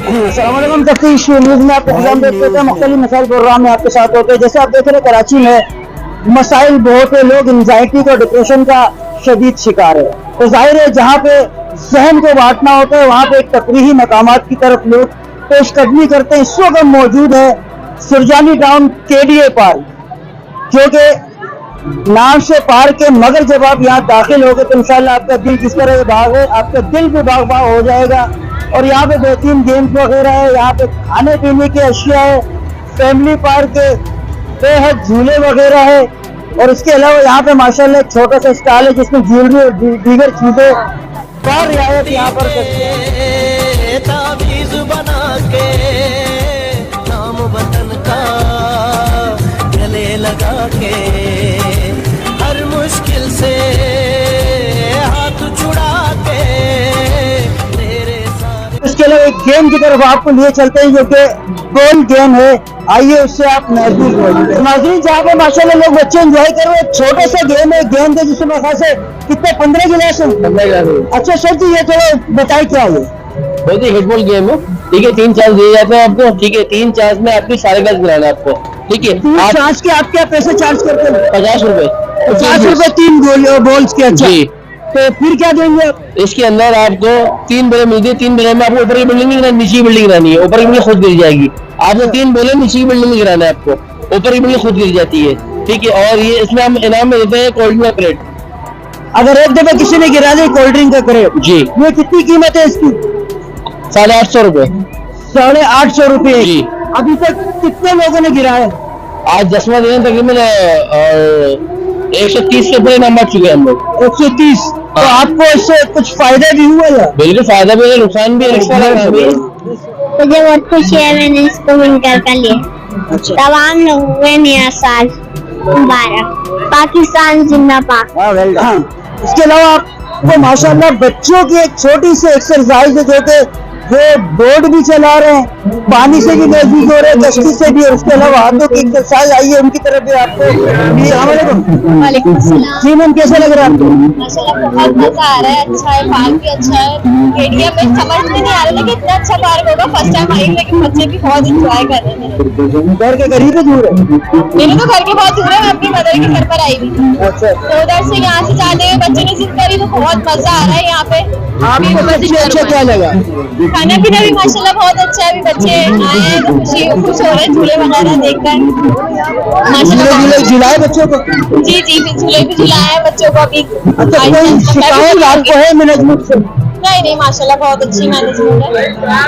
अस्सलामुअलैकुम तफ्तीश न्यूज़ में आपको खुशामदीद देते हैं। मुख्तलिफ मसाइल प्रोग्राम में आपके साथ होते हैं। जैसे आप देख रहे हैं कराची में मसाइल बहुत है, लोग एंजाइटी का डिप्रेशन का शदीद शिकार है। तो जाहिर है जहाँ पे जहन को बांटना होता है वहाँ पे एक तफरीही मकामात की तरफ लोग पेशकदमी करते हैं। इस वक्त हम मौजूद है सुरजानी टाउन KDA पार्क, जो कि नाम से पार्क है, मगर जब आप यहाँ दाखिल हो गए तो इंशाल्लाह आपका दिल जिस तरह बाग है आपका दिल भी बाग बाग हो जाएगा। और यहाँ पे बेहतरीन गेम्स वगैरह है, यहाँ पे खाने पीने की अशिया है, फैमिली पार्क है, बेहद झूले वगैरह है। और इसके अलावा यहाँ पे माशाल्लाह एक छोटा सा स्टॉल है जिसमें ज्वेलरी और दीगर चीजें और रियायत यहाँ पर करते हैं। तावीज़ बना के नाम वतन का गले लगा के हर मुश्किल से हाथ छुड़ा के तेरे सारे। इसके अलावा एक गेम की तरफ आपको लिए चलते हैं जो कि गोल गेम है, आइए उससे आप महसूस होंगे। नाज़रीन जहाँ पे माशाल्लाह लोग बच्चे एंजॉय कर रहे हैं, छोटा सा गेम है, गेंद है जिसमें खास है कितने 15 गिलास हैं। 15 गिलास। अच्छा सर जी ये थोड़ा बताइए क्या है? बहुत ही हिटबॉल गेम है, ठीक है। 3 चांस दिए जाते हैं आपको, ठीक है। 3 चांस में आपकी सारे गज गिराना है आपको, ठीक है। 3 चांस के आप क्या पैसे चार्ज करते हैं? 50 रुपए। 50 रुपए 3 बॉल्स के। अच्छा जी। तो फिर क्या देंगे आप? इसके अंदर आपको 3 बॉलें मिलती है। 3 बॉलें में आपको ऊपर की बिल्डिंग नहीं गिरानी, नीचे की बिल्डिंग गिरानी है। ऊपर की बिल्डिंग खुद गिर जाएगी। आपको 3 बॉलें नीचे की बिल्डिंग में गिराना है आपको, ऊपर की बिल्डिंग खुद गिर जाती है, ठीक है। और ये इसमें हम इनाम में देते हैं कोल्ड ड्रिंक का क्रेट। अगर एक दफे किसी ने गिरा दी कोल्ड ड्रिंक का क्रेट, जी, ये कितनी कीमत है इसकी? 850 रुपए। 850 रुपए जी। अभी तक कितने लोगों ने गिराया? आज 10वां दिन है, तकरीबन 130 के ऊपर इनाम बांट चुके हैं हम लोग। 130। तो आपको इससे कुछ फायदा भी हुआ या? बिल्कुल फायदा भी है, नुकसान भी है, नुकसान भी है। मुझे बहुत खुशी है, मैंने इसको विन कर लिया। तमाम लोगों में नया साल मुबारक। पाकिस्तान जिंदाबाद। हाँ, इसके अलावा आपको माशाल्लाह बच्चों की एक छोटी सी एक्सरसाइज है जो कि वो बोर्ड भी चला रहे हैं, पानी से भी महसूस हो रहे हैं, कश्ती से भी। और उसके अलावा हाथों की एक्सरसाइज आई है उनकी तरफ भी आपको। वालेकुम अस्सलाम। जी मैम कैसा लग रहा है आपको? माशाल्लाह बहुत मजा आ रहा है, अच्छा है, पार्क भी अच्छा है। KDA में समझ में नहीं आ रहा था कि इतना अच्छा पार्क होगा, फर्स्ट टाइम आई, लेकिन बच्चे भी बहुत इंजॉय कर रहे हैं। घर के करीब है दूर है? मेरे तो घर के बहुत दूर है, मैं अपनी मदर के घर पर आई थी, अच्छा। तो उधर से यहाँ से जाते हुए बच्चे ने जिद करी, तो बहुत मजा आ रहा है यहाँ पे। आपको सबसे अच्छा क्या लगा? खाना पीना भी माशाल्लाह बहुत अच्छा है। अभी बच्चे आए हैं तो खुश हो रहे हैं झूले वगैरह देखकर माशाल्लाह। झुलाए बच्चों को? जी जी झूले भी झुलाए हैं बच्चों को अभी। अच्छा कोई शिकायत आपको है मैनेजमेंट से? नहीं नहीं माशाल्लाह बहुत अच्छी मैनेजमेंट है।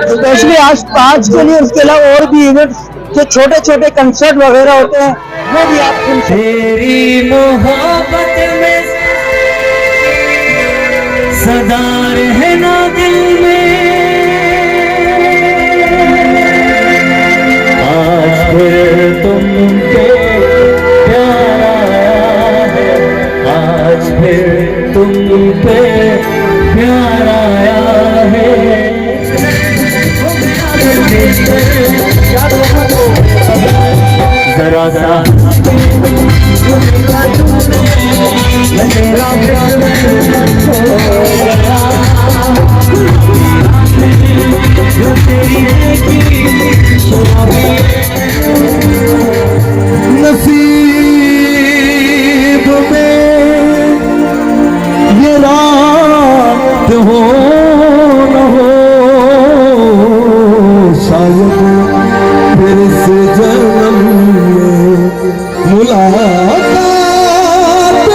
स्पेशली आज के लिए, उसके अलावा और भी इवेंट्स जो छोटे छोटे कंसर्ट वगैरह होते हैं वो भी आप सुन सकते हैं। तेरी मोहब्बत में सदा रहना दिल में, आज फिर तुम पे प्यार आया है, आज फिर तुम पे प्यार आया है। जरा सा नसीब में ये रात हो न हो, शायद फिर से जन्म में मुलाकात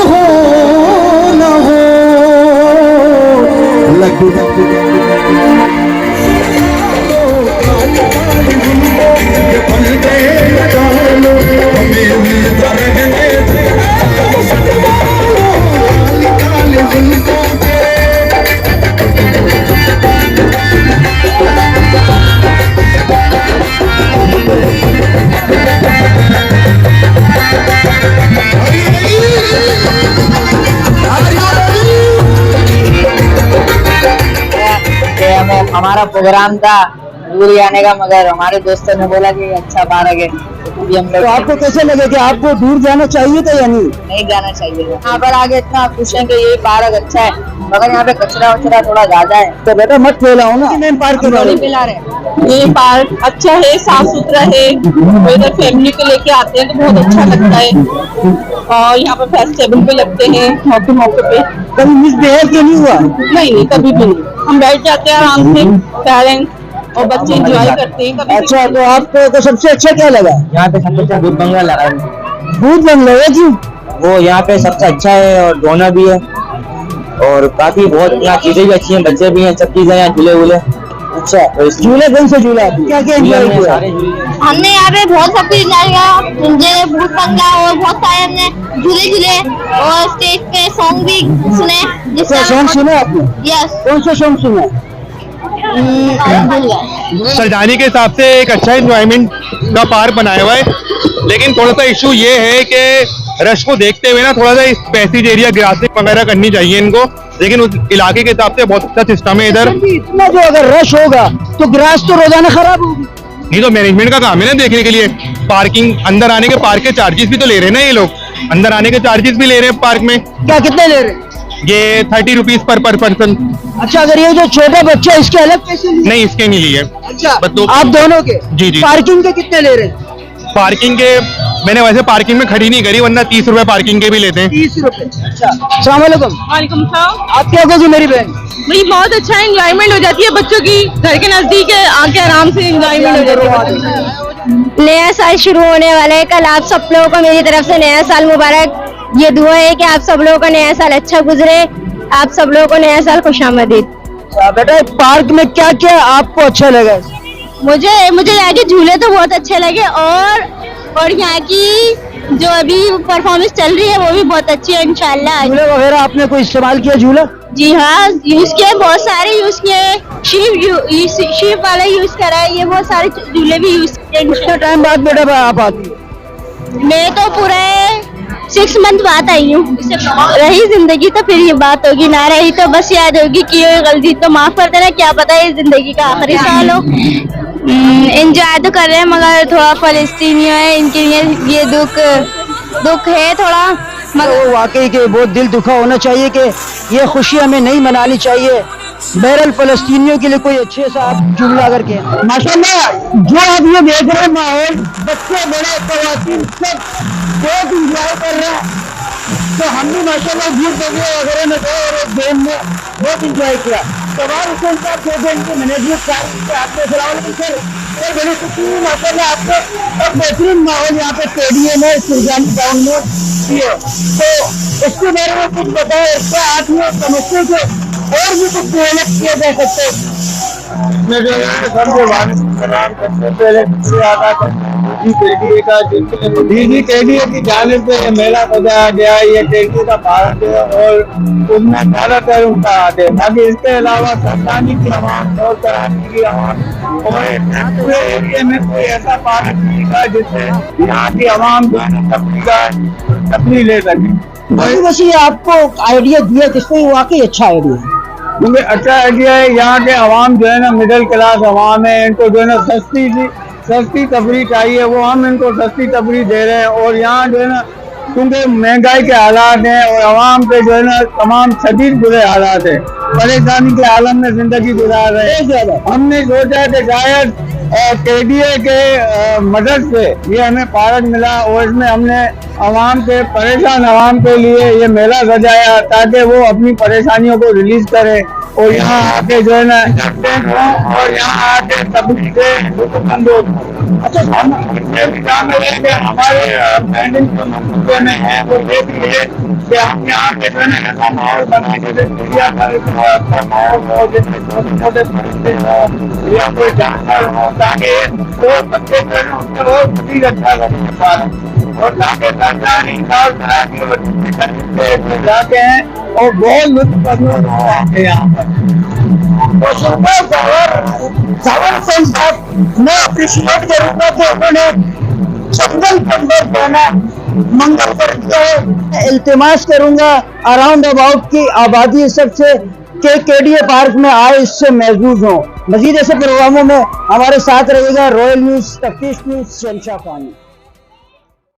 हो न हो। हमारा प्रोग्राम था दूर ही आने का, मगर हमारे दोस्तों ने बोला कि अच्छा पार्क है, ये हम तो लोग आपको कैसे लगे कि आपको दूर जाना चाहिए था या नहीं? नहीं जाना चाहिए। यहाँ पर आगे इतना खुश है कि ये पार्क अच्छा है, मगर यहाँ पे कचरा वचरा थोड़ा ज्यादा है। तो बेटा मत फैलाओ ना मेन पार्क के बारे में। पिला रहे ये पार्क अच्छा है, साफ सुथरा है, तो इधर फैमिली को लेके आते हैं तो बहुत अच्छा लगता है। और यहाँ पर फेस्टिवल भी लगते हैं मौके मौके पे। कभी मिसबिहेव तो नहीं हुआ? नहीं, कभी भी नहीं। हम बैठ जाते हैं आराम से, पेरेंट्स और बच्चे एंजॉय करते हैं। कभी अच्छा, तो आपको तो सबसे अच्छा क्या लगा? यहाँ पे सबसे अच्छा दूध बंगला लगा है। दूध बंगला है जी। वो यहाँ पे सबसे अच्छा है और डोना भी है और काफी बहुत यहाँ चीजें भी अच्छी हैं, बच्चे भी हैं, सब चीजें यहाँ झूले वूले। अच्छा, झूले कौन से झूला क्या क्या एंजॉय किया? सारे झूले हमने यहाँ पे बहुत सब कुछ एंजॉय किया, मुझे भूत बंगला और बहुत सारे हमने झूले झूले और स्टेज पे सॉन्ग भी सुने। क्या सॉन्ग सुने आपने? यस। कौन से सॉन्ग सुने? भूल गए। सरदानी के हिसाब से एक अच्छा एंजॉयमेंट का पार्क बनाया हुआ है, लेकिन थोड़ा सा इशू ये है कि रश को देखते हुए ना थोड़ा सा इस पैसेज एरिया ग्रासिंग वगैरह करनी चाहिए इनको, लेकिन उस इलाके के हिसाब से बहुत अच्छा सिस्टम है इधर। इतना जो अगर रश होगा तो ग्रास तो रोजाना खराब होगी। ये तो मैनेजमेंट का काम है ना देखने के लिए। पार्किंग अंदर आने के पार्क के चार्जेस भी तो ले रहे हैं ना ये लोग, अंदर आने के चार्जेस भी ले रहे हैं पार्क में। क्या कितने ले रहे हैं? ये 30 रुपीज पर पर्सन। अच्छा, अगर ये जो छोटा बच्चा है इसके अलग पैसे लिए? नहीं, इसके नहीं लिए। अच्छा, बच्चों आप दोनों के? जी जी। पार्किंग के कितने ले रहे हैं? पार्किंग के मैंने वैसे पार्किंग में खड़ी नहीं करी, वरना 30 रुपए पार्किंग के भी लेते हैं। 30 रुपए। अच्छा, अस्सलाम वालेकुम। वालेकुम सलाम। आप क्या कहोगे मेरी बहन? भाई बहुत अच्छा एंजॉयमेंट हो जाती है, बच्चों की घर के नजदीक है, आके आराम से एंजॉयमेंट हो जाती है। नया साल शुरू होने वाला है कल, आप सब लोगों को मेरी तरफ से नया साल मुबारक। ये दुआ है कि आप सब लोगों का नया साल अच्छा गुजरे, आप सब लोगों को नया साल खुशामदीद। अच्छा बेटा, पार्क में क्या क्या आपको अच्छा लगा? मुझे यहाँ के झूले तो बहुत अच्छे लगे और यहाँ की जो अभी परफॉर्मेंस चल रही है वो भी बहुत अच्छी है इंशाल्लाह। झूले वगैरह आपने कोई इस्तेमाल किया झूला? जी हाँ, यूज किए, बहुत सारे यूज किए। शिव वाला यूज करा है, ये बहुत सारे झूले भी यूज किए। कितने टाइम बाद बेटा आप आती? मैं तो पूरे 6 मंथ बाद आई हूँ। रही जिंदगी तो फिर ये बात होगी, ना रही तो बस याद होगी कि ये गलती तो माफ कर देना, क्या पता है जिंदगी का आखिरी साल हो। एंजॉय तो कर रहे हैं मगर थोड़ा फलस्तीनियों है, इनके लिए ये दुख है थोड़ा। मगर वाकई के बहुत दिल दुखा होना चाहिए कि ये खुशी हमें नहीं मनानी चाहिए। बहरहाल फलस्तीनियों के लिए कोई अच्छे सा आप जुमला करके माशाल्लाह जो आप ये देख रहे हैं माहौल, बच्चे बड़े खवातीन सब बहुत इंजॉय कर रहे हैं। तो हम भी माशाल्लाह भीड़ वगैरह में गए और एक गेम में बहुत इंजॉय किया। सवाल हुसैन साहब थे इनके मैनेजमेंट साहब आपने सलाम सर बड़ी खुशी हुई माशाल्लाह आपको और बेहतरीन माहौल यहाँ पे स्टेडियम है सुरजानी टाउन में। तो इसके बारे में कुछ बताए, इसका आप ये समझते थे और भी कुछ डेवलप किया जा सकता है? टेडिए की जानिब से मेला सजाया गया, ये टेडिए का पार्क है और उसमें ज्यादातर उनका आते हैं। बाकी इसके अलावा सरदानी की आवाम और कराची की आवाम और पूरे एरिया में कोई ऐसा पार्क नहीं था जिससे यहाँ की आवाम जो है तफरीह ले सके। वैसे ये आपको आइडिया दिया किसने? वाकई अच्छा आइडिया है, क्योंकि अच्छा आइडिया है। यहाँ के आवाम जो है ना मिडिल क्लास आवाम है, इनको जो है ना सस्ती तफरीह चाहिए, वो हम इनको सस्ती तफरीह दे रहे हैं। और यहाँ जो है ना क्योंकि महंगाई के हालात हैं और आवाम के जो है ना तमाम शदीद बुरे हालात है, परेशानी के आलम में जिंदगी गुजार रहे हैं। हमने सोचा कि शायद केडीए के मदद से ये हमें पार्क मिला और इसमें हमने आवाम के परेशान आवाम के लिए ये मेला सजाया ताकि वो अपनी परेशानियों को रिलीज करे और यहाँ आके जो है ना और यहाँ आके सभी से हमारे पेंडिंग में है वो ये भी है कि हम यहाँ के जो है ऐसा माहौल बना के माहौल या कोई जानवर हो ताकि वो बच्चे जो अच्छा लगे और जाके जाते हैं और बहुत लुत्फ यहाँ पर। मैं अप्रिशिएट करूँगा कि उन्होंने जंगल के अंदर जाना मंगल पर इल्तिमास करूंगा अराउंड अबाउट की आबादी सबसे कि केडीए पार्क में आए, इससे महजूज हों। मजीद ऐसे प्रोग्रामों में हमारे साथ रहेगा रॉयल न्यूज़, तफ्तीश न्यूज़, शहंशाह खान।